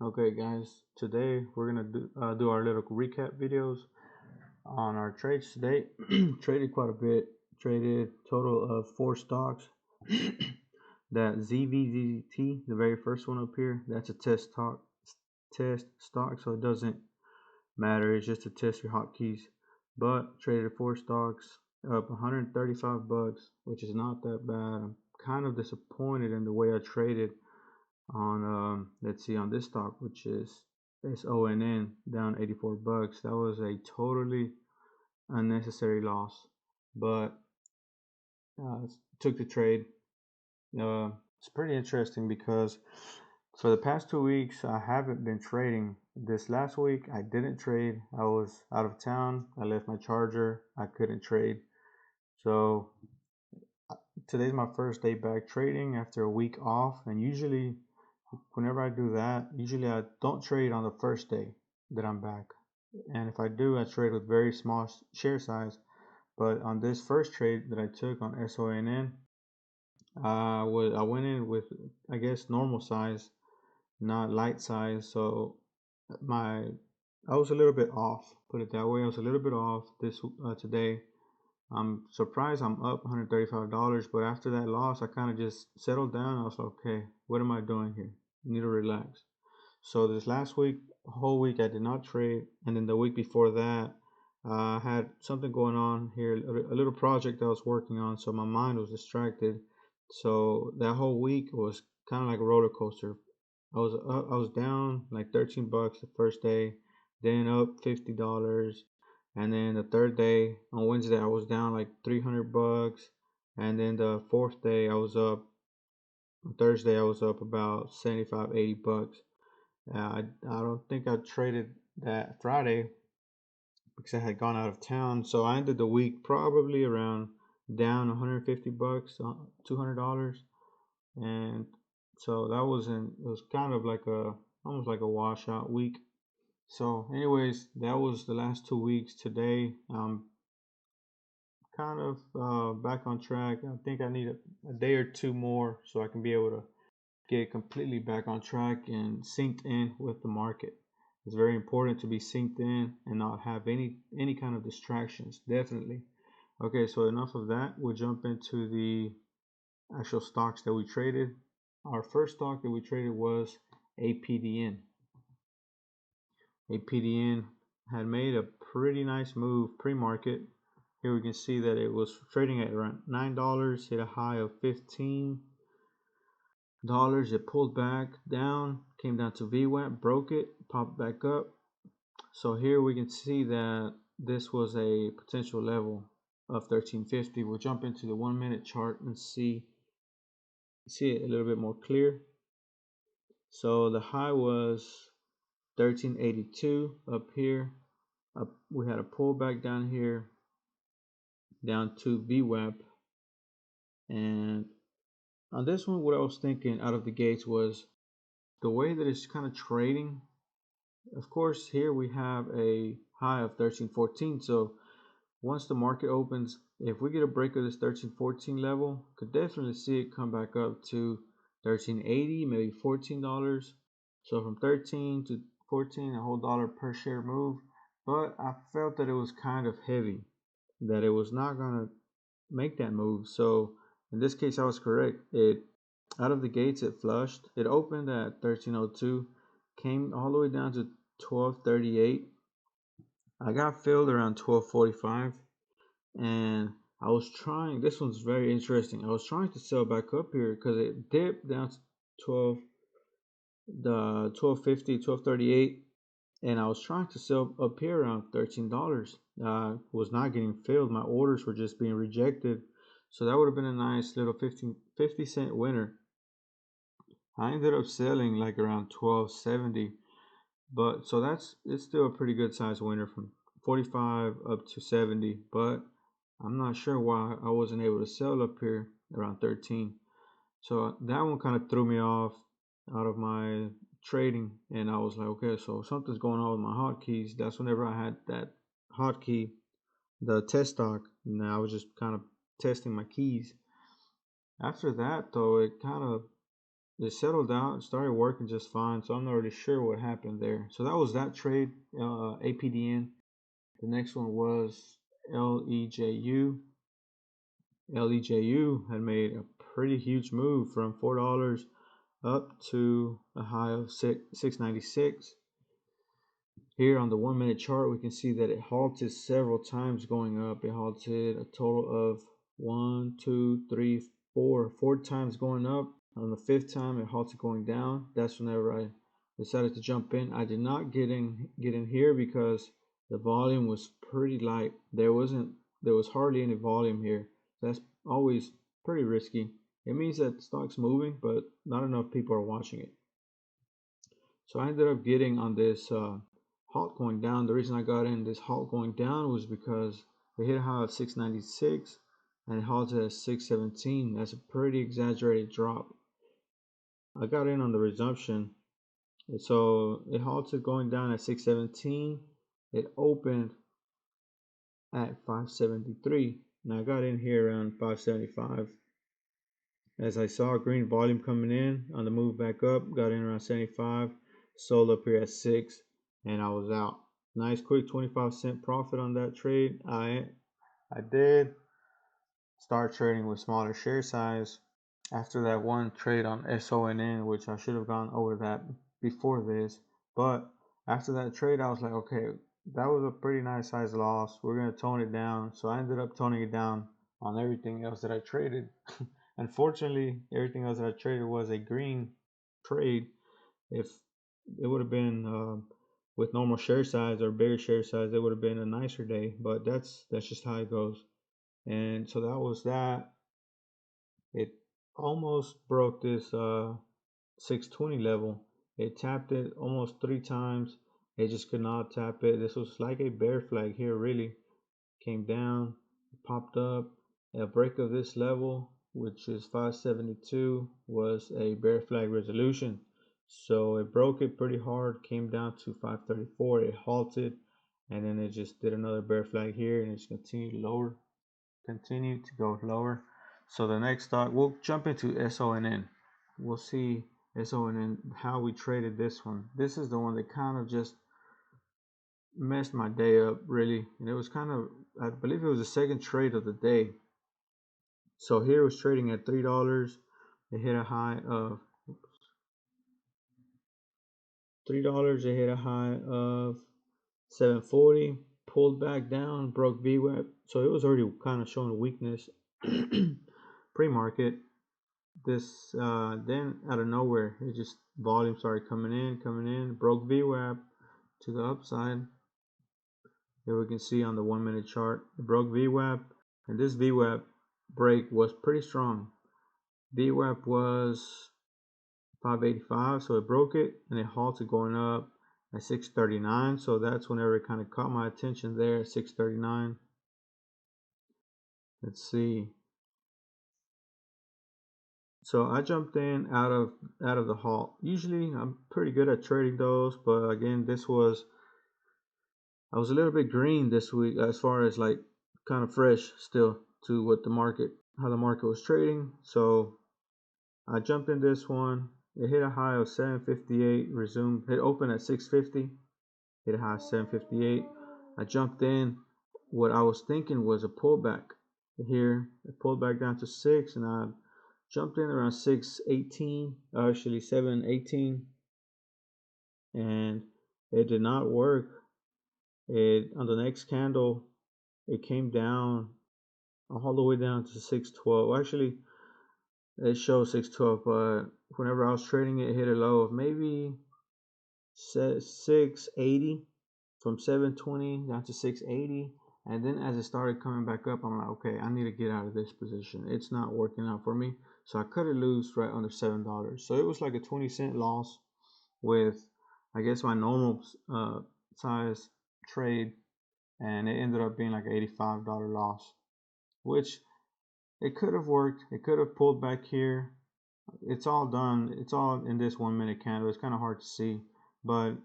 Okay, guys, today we're gonna do our little recap videos on our trades today. Traded quite a bit. Traded total of 4 stocks. That ZVZT, the very first one up here, that's a test stock, so it doesn't matter. It's just to test your hotkeys. But traded 4 stocks, up 135 bucks, which is not that bad. I'm kind of disappointed in the way I traded on let's see, on this stock, which is SONN, down 84 bucks. That was a totally unnecessary loss, but took the trade. It's pretty interesting because for the past 2 weeks I haven't been trading. This last week I didn't trade. I was out of town. I left my charger. I couldn't trade. So today's my first day back trading after a week off, and usually whenever I do that, usually I don't trade on the first day that I'm back. And if I do, I trade with very small share size. But on this first trade that I took on SONN, I went in with, I guess, normal size, not light size. So my I was a little bit off. Put it that way. I was a little bit off this today. I'm surprised I'm up $135, but after that loss, I kind of just settled down. I was like, okay, what am I doing here? I need to relax. So this last week, whole week, I did not trade, and then the week before that, I had something going on here, a little project I was working on, so my mind was distracted. So that whole week was kind of like a roller coaster. I was down like 13 bucks the first day, then up $50, and then the third day on Wednesday I was down like 300 bucks, and then the fourth day I was up. On Thursday I was up about 75, 80 bucks. I don't think I traded that Friday because I had gone out of town. So I ended the week probably around down 150 bucks, $200, and so that wasn't. It was kind of like a almost like a washout week. So, anyways, that was the last 2 weeks. Today, I'm kind of back on track. I think I need a day or two more so I can be able to get completely back on track and synced in with the market. It's very important to be synced in and not have any kind of distractions. Definitely. Okay, so enough of that. We'll jump into the actual stocks that we traded. Our first stock that we traded was APDN. APDN had made a pretty nice move pre-market. Here we can see that it was trading at around $9, hit a high of $15. It pulled back down, came down to VWAP, broke it, popped back up. So here we can see that this was a potential level of 1350. We'll jump into the 1 minute chart and see it a little bit more clear. So the high was 1382 up here. We had a pullback down here, down to VWAP. And on this one, what I was thinking out of the gates was the way that it's kind of trading. Of course, here we have a high of 1314. So once the market opens, if we get a break of this 1314 level, could definitely see it come back up to 1380, maybe $14. So from 13 to 14, a whole dollar per share move. But I felt that it was kind of heavy, that it was not gonna make that move. So in this case, I was correct. It out of the gates, it flushed. It opened at 1302, came all the way down to 1238. I got filled around 1245, and I was trying. This one's very interesting. I was trying to sell back up here because it dipped down to 12, the 1250, 1238, and I was trying to sell up here around $13. Was not getting filled. My orders were just being rejected. So that would have been a nice little 50-cent winner. I ended up selling like around 1270, but so it's still a pretty good size winner from 45 up to 70, but I'm not sure why I wasn't able to sell up here around 13. So that one kind of threw me off out of my trading, and I was like, okay, so something's going on with my hotkeys. That's whenever I had that hotkey, the test stock, and I was just kind of testing my keys. After that, though, it kind of it settled out, started working just fine. So I'm not really sure what happened there. So that was that trade, APDN. The next one was LEJU. LEJU had made a pretty huge move from $4 up to a high of 696. Here on the 1 minute chart, we can see that it halted several times going up. It halted a total of 4 times going up. On the fifth time, it halted going down. That's whenever I decided to jump in. I did not get in here because the volume was pretty light. There was hardly any volume here. That's always pretty risky. It means that the stock's moving, but not enough people are watching it. So I ended up getting on this halt going down. The reason I got in this halt going down was because it hit a high of 696 and it halted at 617. That's a pretty exaggerated drop. I got in on the resumption. So it halted going down at 617. It opened at 573. And I got in here around 575. As I saw green volume coming in on the move back up, got in around 75, sold up here at 6, and I was out. Nice quick 25-cent profit on that trade. I did start trading with smaller share size after that one trade on SONN, which I should have gone over that before this. But after that trade, I was like, okay, that was a pretty nice size loss. We're going to tone it down. So I ended up toning it down on everything else that I traded. Unfortunately, everything else that I traded was a green trade. If it would have been with normal share size or bigger share size, it would have been a nicer day. But that's just how it goes. And so that was that. It almost broke this 620 level. It tapped it almost 3 times. It just could not tap it. This was like a bear flag here, really. Came down, popped up. A break of this level, which is 572, was a bear flag resolution. So it broke it pretty hard, came down to 534. It halted, and then it just did another bear flag here, and it just continued lower, continued to go lower. So the next stock, we'll jump into SONN. We'll see SONN, how we traded this one. This is the one that kind of just messed my day up, really. And it was kind of, I believe it was the second trade of the day. So here it was trading at $3. It hit a high of $3. It hit a high of 740, pulled back down, broke VWAP. So it was already kind of showing weakness pre-market. This then out of nowhere, it just volume started coming in, broke VWAP to the upside. Here we can see on the 1 minute chart, it broke VWAP, and this VWAP break was pretty strong. VWAP was 585, so it broke it and it halted going up at 639. So that's whenever it kind of caught my attention there at 639. Let's see. So I jumped in out of the halt. Usually I'm pretty good at trading those, but again, I was a little bit green this week as far as like kind of fresh still to what how the market was trading. So I jumped in this one. It hit a high of 758, resumed. It opened at 650, hit a high of 758. I jumped in. What I was thinking was a pullback. Here, it pulled back down to 6, and I jumped in around 618, actually 718, and it did not work. On the next candle, it came down all the way down to 612. Actually, it shows 612, but whenever I was trading it, hit a low of maybe 680, from 720 down to 680. And then as it started coming back up, I'm like, okay, I need to get out of this position. It's not working out for me. So I cut it loose right under $7. So it was like a 20-cent loss with, I guess, my normal size trade. And it ended up being like an $85 loss, which it could have worked. It could have pulled back here. It's all done. It's all in this 1 minute candle. It's kind of hard to see, but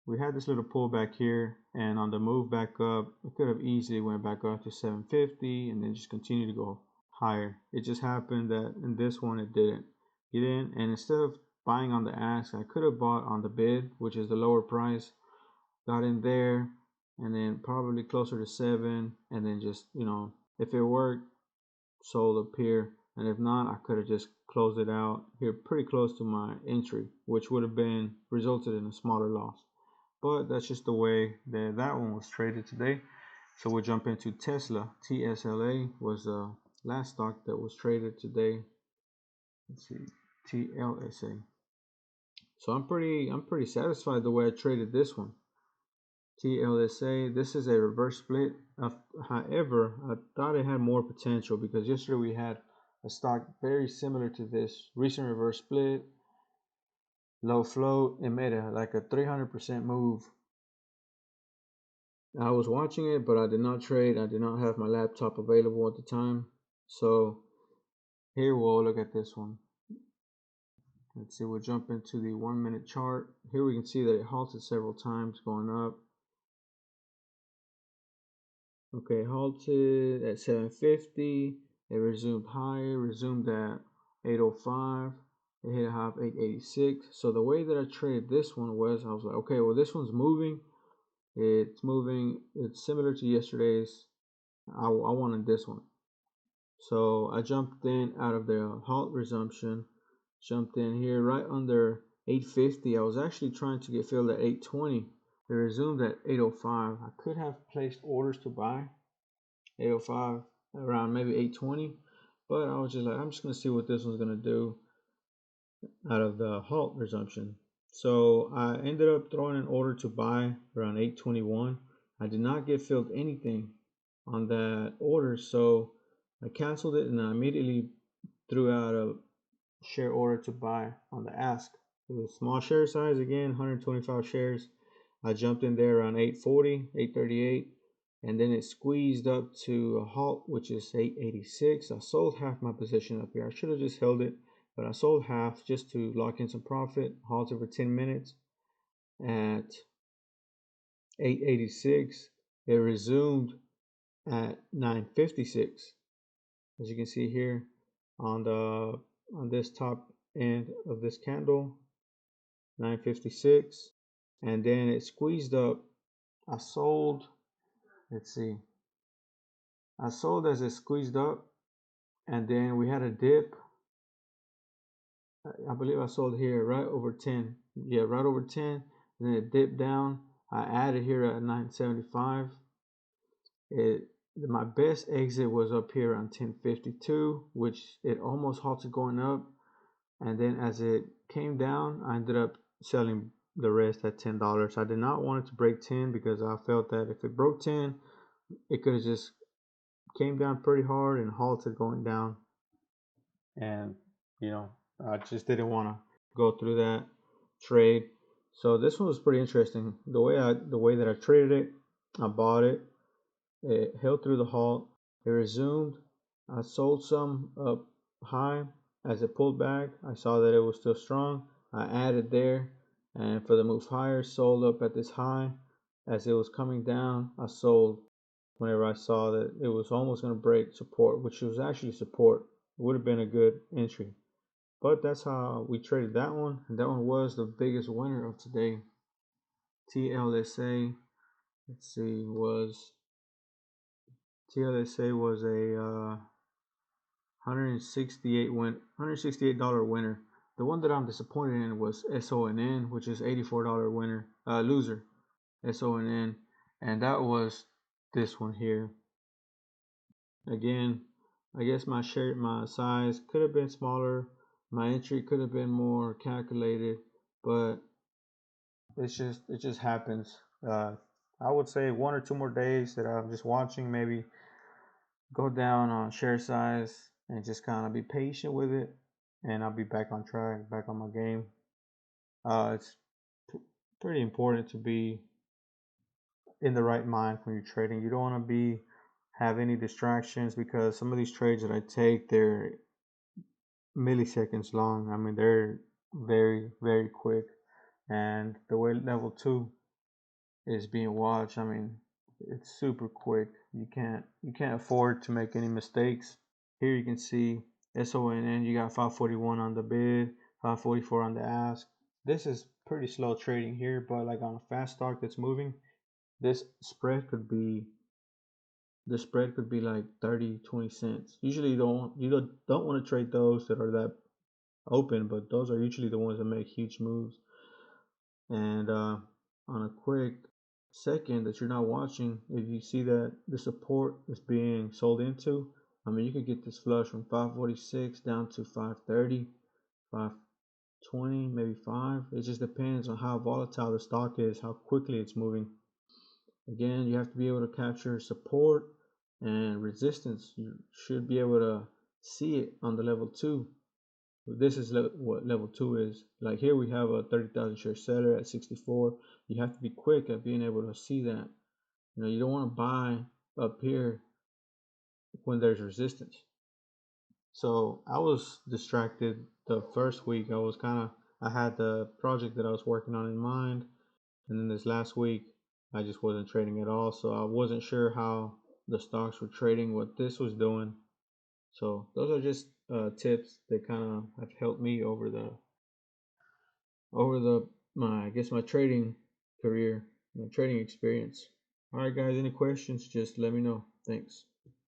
we had this little pullback here, and on the move back up, it could have easily went back up to 750 and then just continued to go higher. It just happened that in this one it didn't. get in, and instead of buying on the ask, I could have bought on the bid, which is the lower price, got in there, and then probably closer to 7, and then just, if it worked, sold up here, and if not, I could have just closed it out here pretty close to my entry, which would have been resulted in a smaller loss. But that's just the way that one was traded today. So we'll jump into Tesla. TSLA was the last stock that was traded today. Let's see, TLSA. So I'm pretty satisfied the way I traded this one. TLSA. This is a reverse split. However, I thought it had more potential because yesterday we had a stock very similar to this, recent reverse split, low float. It made like a 300% move. I was watching it, but I did not trade. I did not have my laptop available at the time. So here we'll look at this one. Let's see, we'll jump into the 1 minute chart. Here we can see that it halted several times going up. Okay, halted at 750. It resumed higher, resumed at 805. It hit a high of 886. So the way that I traded this one was, I was like, okay, well, this one's moving. It's moving. It's similar to yesterday's. I wanted this one. So I jumped in out of the halt resumption, jumped in here right under 850. I was actually trying to get filled at 820. It resumed at 805. I could have placed orders to buy 805 around maybe 820, but I was just like, I'm just gonna see what this one's gonna do out of the halt resumption. So I ended up throwing an order to buy around 821. I did not get filled anything on that order, so I canceled it and I immediately threw out a share order to buy on the ask. It was small share size again, 125 shares. I jumped in there around 840, 838, and then it squeezed up to a halt, which is 886. I sold half my position up here. I should have just held it, but I sold half just to lock in some profit. Halted for 10 minutes at 886. It resumed at 956. As you can see here on this top end of this candle, 956, and then it squeezed up. I sold, let's see, I sold as it squeezed up, and then we had a dip. I believe I sold here right over 10. Yeah, right over 10. And then it dipped down. I added here at 975. My best exit was up here on 1052, which it almost halted going up. And then as it came down, I ended up selling the rest at $10. I did not want it to break 10 because I felt that if it broke 10, it could have just came down pretty hard and halted going down. And I just didn't want to go through that trade. So this one was pretty interesting. The way that I traded it, I bought it. It held through the halt. It resumed. I sold some up high. As it pulled back, I saw that it was still strong. I added there, and for the move higher, sold up at this high. As it was coming down, I sold whenever I saw that it was almost going to break support, which was actually support. It would have been a good entry. But that's how we traded that one, and that one was the biggest winner of today. TLSA, let's see, TLSA was a $168 winner. The one that I'm disappointed in was SONN, which is $84 winner, loser, SONN, and that was this one here. Again, I guess my size could have been smaller. My entry could have been more calculated, but it just happens. I would say 1 or 2 more days that I'm just watching, maybe go down on share size and just kind of be patient with it, and I'll be back on track, back on my game. It's pretty important to be in the right mind when you're trading. You don't want to have any distractions because some of these trades that I take, they're milliseconds long. I mean, they're very, very quick. And the way level 2 is being watched, I mean, it's super quick. You can't afford to make any mistakes. Here you can see SONN, you got 541 on the bid, 544 on the ask. This is pretty slow trading here, but like on a fast stock that's moving, this spread could be the spread could be like 30, 20 cents. Usually you don't want to trade those that are that open, but those are usually the ones that make huge moves. And on a quick second that you're not watching, if you see that the support is being sold into, I mean, you could get this flush from 546 down to 530, 520, maybe 5. It just depends on how volatile the stock is, how quickly it's moving. Again, you have to be able to capture support and resistance. You should be able to see it on the level 2. This is what level 2 is. Like here we have a 30,000 share seller at 64. You have to be quick at being able to see that. You don't want to buy up here when there's resistance. So I was distracted the first week. I had the project that I was working on in mind, and then this last week I just wasn't trading at all. So I wasn't sure how the stocks were trading, what this was doing. So those are just tips that kind of have helped me over the my I guess my trading career, my trading experience. All right, guys, any questions? Just let me know. Thanks.